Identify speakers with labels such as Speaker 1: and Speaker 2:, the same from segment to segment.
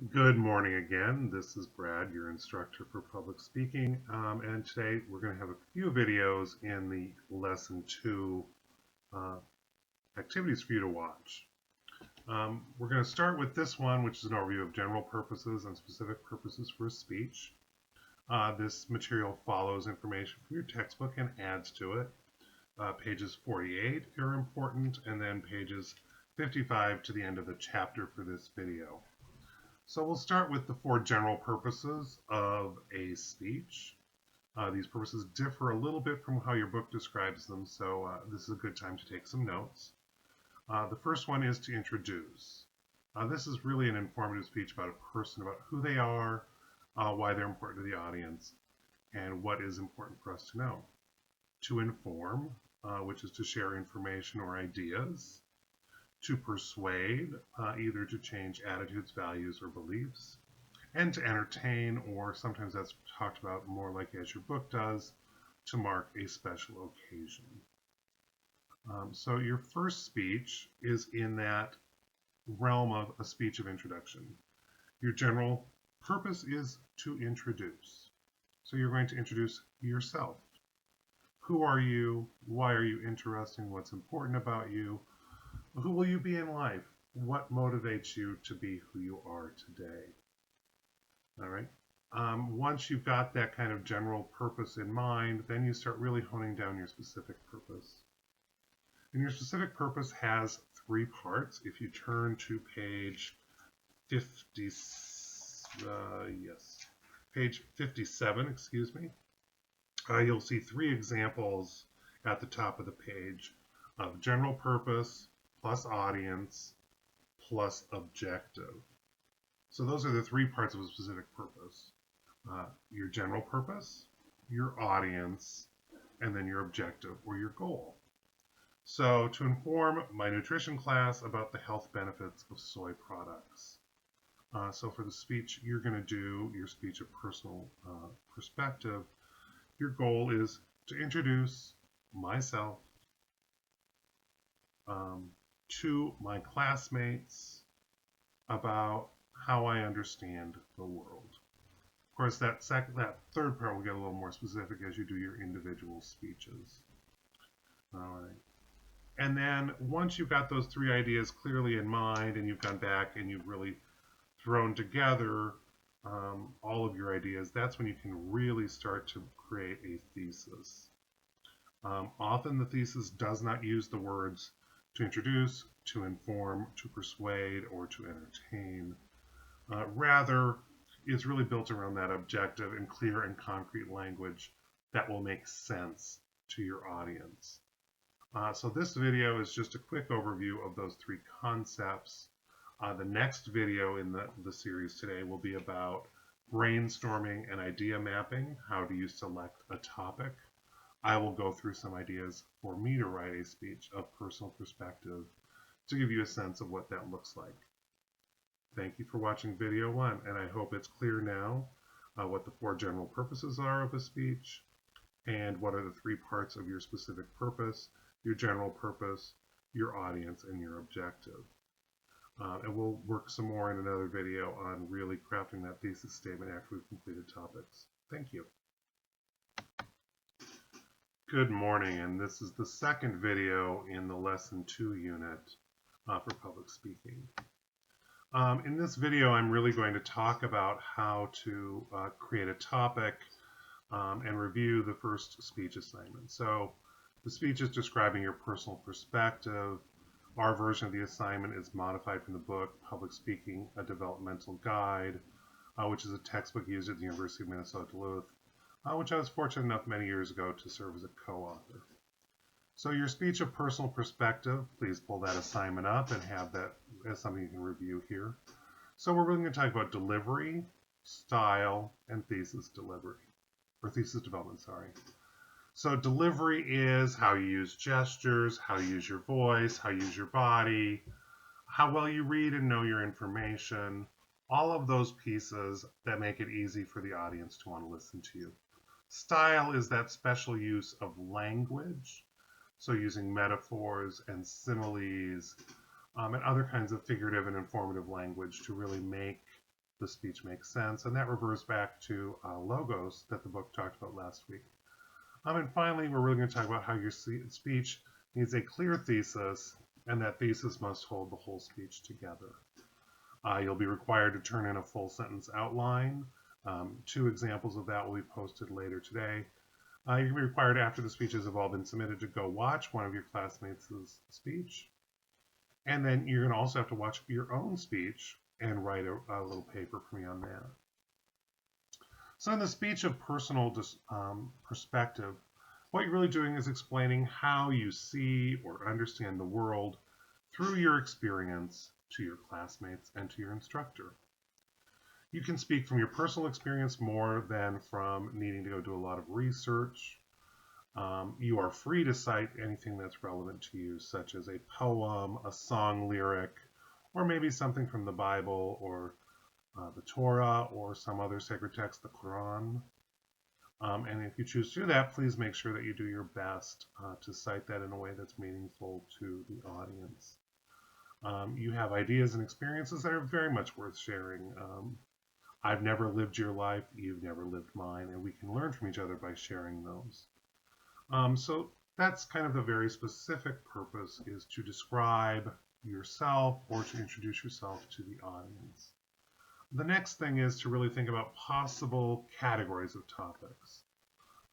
Speaker 1: Good morning again. This is Brad, your instructor for public speaking. And today we're going to have a few videos in the lesson two uh, activities for you to watch. We're going to start with this one, which is an overview of general purposes and specific purposes for a speech. This material follows information from your textbook and adds to it. Pages 48 are important, and then pages 55 to the end of the chapter for this video. So we'll start with the four general purposes of a speech. These purposes differ a little bit from how your book describes them, so this is a good time to take some notes. The first one is to introduce. This is really an informative speech about a person, about who they are, why they're important to the audience, and what is important for us to know. To inform, which is to share information or ideas. To persuade, either to change attitudes, values, or beliefs. And to entertain, or sometimes that's talked about more like as your book does, to mark a special occasion. So your first speech is in that realm of a speech of introduction. Your general purpose is to introduce. So you're going to introduce yourself. Who are you? Why are you interesting? What's important about you? Who will you be in life? What motivates you to be who you are today? All right. Once you've got that kind of general purpose in mind, then you start really honing down your specific purpose. And your specific purpose has three parts. If you turn to page 50, page 57, excuse me, you'll see three examples at the top of the page of general purpose plus audience plus objective. So those are the three parts of a specific purpose. Your general purpose, your audience, and then your objective or your goal. So to inform my nutrition class about the health benefits of soy products. So for the speech, you're going to do your speech of personal perspective. Your goal is to introduce myself to my classmates about how I understand the world. Of course, that third part will get a little more specific as you do your individual speeches. All right. And then once you've got those three ideas clearly in mind and you've gone back and you've really thrown together all of your ideas, that's when you can really start to create a thesis. Often the thesis does not use the words to introduce, to inform, to persuade, or to entertain. Rather, it's really built around that objective and clear and concrete language that will make sense to your audience. So this video is just a quick overview of those three concepts. The next video in the series today will be about brainstorming and idea mapping. How do you select a topic? I will go through some ideas for me to write a speech of personal perspective to give you a sense of what that looks like. Thank you for watching video one, and I hope it's clear now what the four general purposes are of a speech and what are the three parts of your specific purpose, your general purpose, your audience, and your objective. And we'll work some more in another video on really crafting that thesis statement after we've completed topics. Thank you. Good morning, and this is the second video in the lesson 2 unit for public speaking. In this video, I'm really going to talk about how to create a topic and review the first speech assignment. So the speech is describing your personal perspective. Our version of the assignment is modified from the book Public Speaking, A Developmental Guide, which is a textbook used at the University of Minnesota Duluth, which I was fortunate enough many years ago to serve as a co-author. So your speech of personal perspective, please pull that assignment up and have that as something you can review here. So we're really going to talk about delivery, style, and thesis delivery, or thesis development, sorry. So delivery is how you use gestures, how you use your voice, how you use your body, how well you read and know your information, all of those pieces that make it easy for the audience to want to listen to you. Style is that special use of language, so using metaphors and similes and other kinds of figurative and informative language to really make the speech makes sense, and that reverts back to logos that the book talked about last week. And finally, we're really going to talk about how your speech needs a clear thesis, and that thesis must hold the whole speech together. You'll be required to turn in a full sentence outline. 2 examples of that will be posted later today. You're going to be required, after the speeches have all been submitted, to go watch one of your classmates' speech. And then you're going to also have to watch your own speech and write a little paper for me on that. So in the speech of personal perspective, what you're really doing is explaining how you see or understand the world through your experience to your classmates and to your instructor. You can speak from your personal experience more than from needing to go do a lot of research. You are free to cite anything that's relevant to you, such as a poem, a song lyric, or maybe something from the Bible or the Torah or some other sacred text, the Quran. And if you choose to do that, please make sure that you do your best to cite that in a way that's meaningful to the audience. You have ideas and experiences that are very much worth sharing. I've never lived your life, you've never lived mine, and we can learn from each other by sharing those. So that's kind of the very specific purpose, is to describe yourself or to introduce yourself to the audience. The next thing is to really think about possible categories of topics.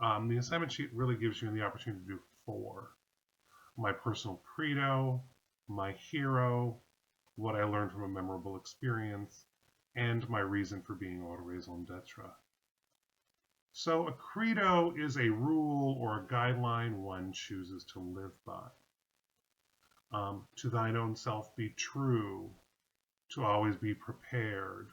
Speaker 1: The assignment sheet really gives you the opportunity to do 4. My personal credo, my hero, what I learned from a memorable experience, and my reason for being auto raison d'etre. So a credo is a rule or a guideline one chooses to live by. To thine own self be true, to always be prepared.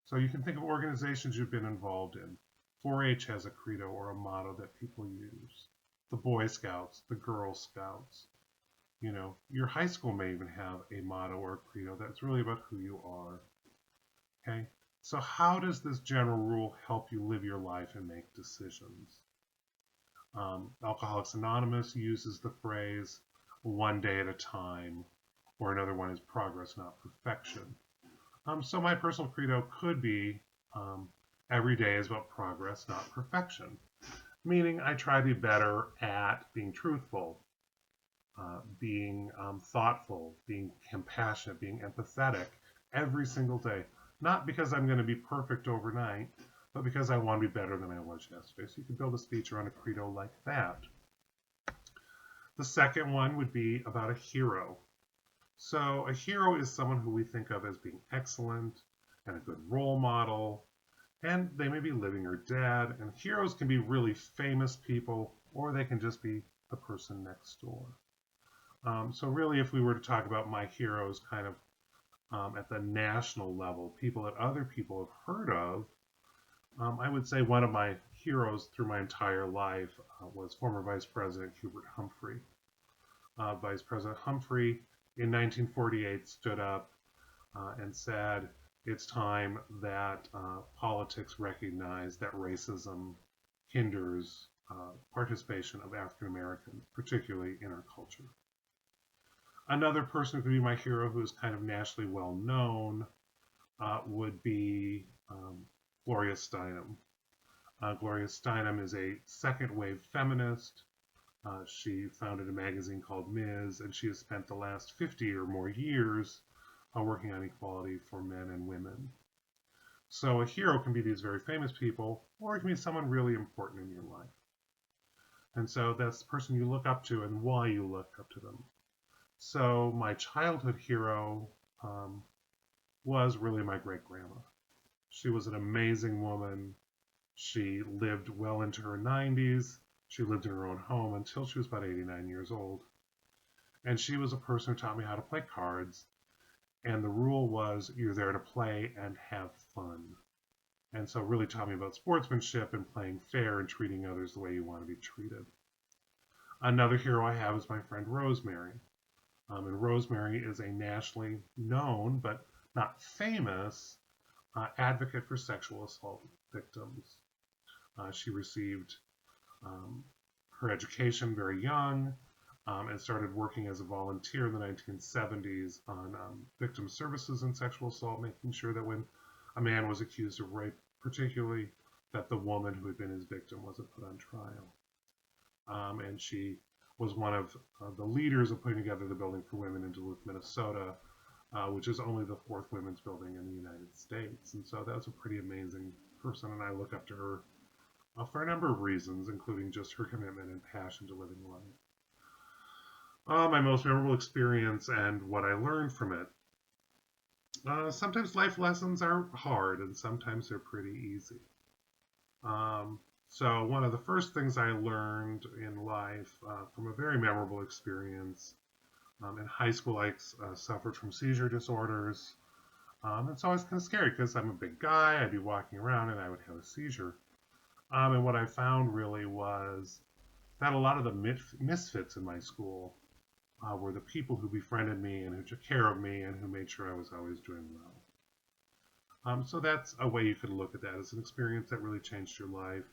Speaker 1: So you can think of organizations you've been involved in. 4-H has a credo or a motto that people use. The Boy Scouts, the Girl Scouts. You know, your high school may even have a motto or a credo that's really about who you are. Okay? So how does this general rule help you live your life and make decisions? Alcoholics Anonymous uses the phrase, one day at a time, or another one is progress, not perfection. So my personal credo could be, every day is about progress, not perfection. Meaning I try to be better at being truthful, being thoughtful, being compassionate, being empathetic every single day. Not because I'm going to be perfect overnight, but because I want to be better than I was yesterday. So you can build a speech around a credo like that. The second one would be about a hero. So a hero is someone who we think of as being excellent and a good role model, and they may be living or dead. And heroes can be really famous people, or they can just be the person next door. So really, if we were to talk about my heroes kind of at the national level, people that other people have heard of, I would say one of my heroes through my entire life was former Vice President Hubert Humphrey. Vice President Humphrey in 1948 stood up and said, it's time that politics recognize that racism hinders participation of African Americans, particularly in our culture. Another person who could be my hero who is kind of nationally well known would be Gloria Steinem. Gloria Steinem is a second wave feminist. She founded a magazine called Ms., and she has spent the last 50 or more years working on equality for men and women. So a hero can be these very famous people, or it can be someone really important in your life. And so that's the person you look up to and why you look up to them. So my childhood hero was really my great-grandma. She was an amazing woman. She lived well into her 90s. She lived in her own home until she was about 89 years old. And she was a person who taught me how to play cards. And the rule was you're there to play and have fun. And so really taught me about sportsmanship and playing fair and treating others the way you want to be treated. Another hero I have is my friend Rosemary. And Rosemary is a nationally known, but not famous, advocate for sexual assault victims. She received her education very young and started working as a volunteer in the 1970s on victim services and sexual assault, making sure that when a man was accused of rape, particularly that the woman who had been his victim wasn't put on trial. And she was one of the leaders of putting together the Building for Women in Duluth, Minnesota, which is only the 4th women's building in the United States. And so that was a pretty amazing person, and I look up to her for a number of reasons, including just her commitment and passion to living life. My most memorable experience and what I learned from it. Sometimes life lessons are hard, and sometimes they're pretty easy. So one of the first things I learned in life from a very memorable experience in high school, I suffered from seizure disorders. And so I was kind of scary because I'm a big guy. I'd be walking around and I would have a seizure. And what I found really was that a lot of the misfits in my school were the people who befriended me and who took care of me and who made sure I was always doing well. So that's a way you could look at that as an experience that really changed your life.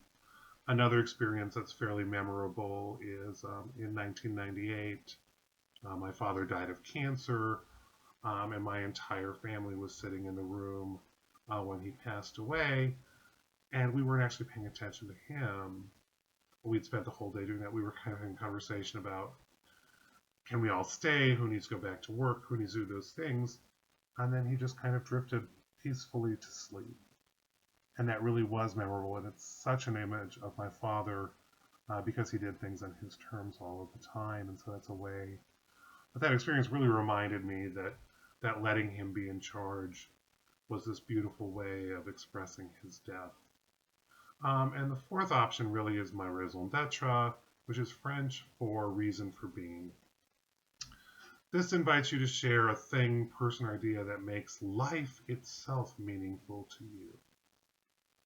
Speaker 1: Another experience that's fairly memorable is in 1998, my father died of cancer, and my entire family was sitting in the room when he passed away, and we weren't actually paying attention to him. We'd spent the whole day doing that. We were kind of in conversation about, can we all stay? Who needs to go back to work? Who needs to do those things? And then he just kind of drifted peacefully to sleep. And that really was memorable, and it's such an image of my father because he did things on his terms all of the time, and so that's a way. But that experience really reminded me that letting him be in charge was this beautiful way of expressing his death. And the fourth option really is my raison d'etre, which is French for reason for being. This invites you to share a thing, person, or idea that makes life itself meaningful to you.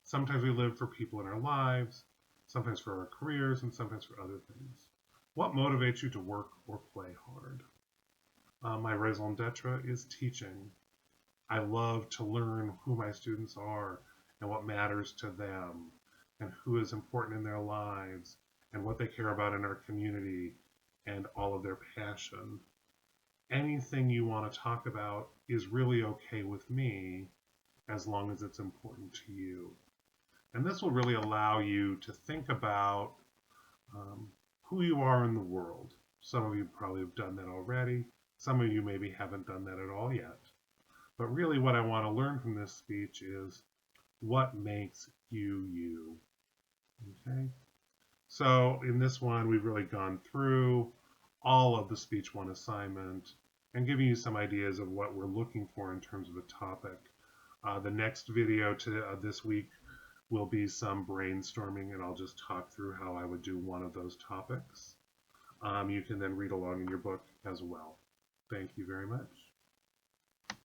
Speaker 1: Sometimes we live for people in our lives, sometimes for our careers, and sometimes for other things. What motivates you to work or play hard? My raison d'etre is teaching. I love to learn who my students are and what matters to them and who is important in their lives and what they care about in our community and all of their passion. Anything you want to talk about is really okay with me as long as it's important to you. And this will really allow you to think about who you are in the world. Some of you probably have done that already. Some of you maybe haven't done that at all yet. But really what I want to learn from this speech is what makes you you. Okay? So in this one, we've really gone through all of the Speech 1 assignment and giving you some ideas of what we're looking for in terms of a topic. The next video this week will be some brainstorming, and I'll just talk through how I would do one of those topics. You can then read along in your book as well. Thank you very much.